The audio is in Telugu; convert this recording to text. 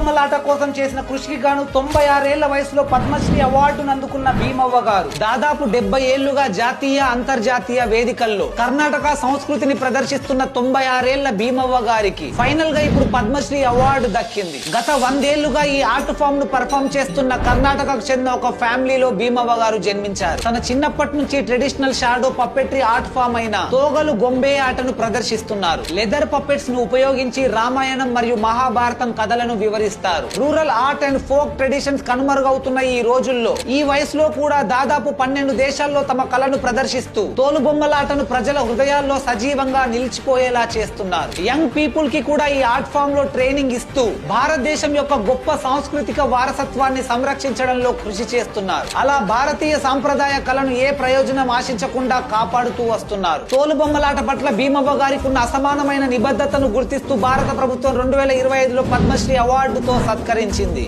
బొమ్మలాట కోసం చేసిన కృషికి గాను 96 ఏళ్ల వయసులో పద్మశ్రీ అవార్డును అందుకున్న భీమవ్వ గారు దాదాపు 70 ఏళ్లుగా జాతీయ అంతర్జాతీయ వేదికల్లో కర్ణాటక సంస్కృతిని ప్రదర్శిస్తున్న 96 ఏళ్ల భీమవ్వ గారికి ఫైనల్ గా ఇప్పుడు పద్మశ్రీ అవార్డు దక్కింది. గత 100 ఏళ్లుగా ఈ ఆర్ట్ ఫామ్ ను పర్ఫామ్ చేస్తున్న కర్ణాటకకు చెందిన ఒక ఫ్యామిలీలో భీమవ్వ గారు జన్మించారు. తన చిన్నప్పటి నుంచి traditional shadow puppetry art form అయిన తోగలు గొంబే ఆటను ప్రదర్శిస్తున్నారు. లెదర్ పప్పెట్స్ ను ఉపయోగించి రామాయణం మరియు మహాభారతం కథలను వివరిస్తారు. Rural art and folk traditions కనుమరుగవుతున్న ఈ రోజుల్లో ఈ వయసులో కూడా దాదాపు 12 దేశాల్లో తమ కళను ప్రదర్శిస్తూ తోలుబొమ్మలాటను ప్రజల హృదయాల్లో సజీవంగా నిలిచిపోయేలా చేస్తున్నారు. యంగ్ పీపుల్ కి కూడా ఈ ఆర్ట్ ఫామ్ లో ట్రైనింగ్ ఇస్తూ భారతదేశం యొక్క గొప్ప సాంస్కృతిక వారసత్వాన్ని సంరక్షించడంలో కృషి చేస్తున్నారు. అలా భారతీయ సాంప్రదాయ కళను ఏ ప్రయోజనం ఆశించకుండా కాపాడుతూ వస్తున్నారు. తోలుబొమ్మలాట పట్ల భీమవ్వ గారికి ఉన్న అసమానమైన నిబద్ధతను గుర్తిస్తూ భారత ప్రభుత్వం 2025లో పద్మశ్రీ అవార్డుతో సత్కరించింది.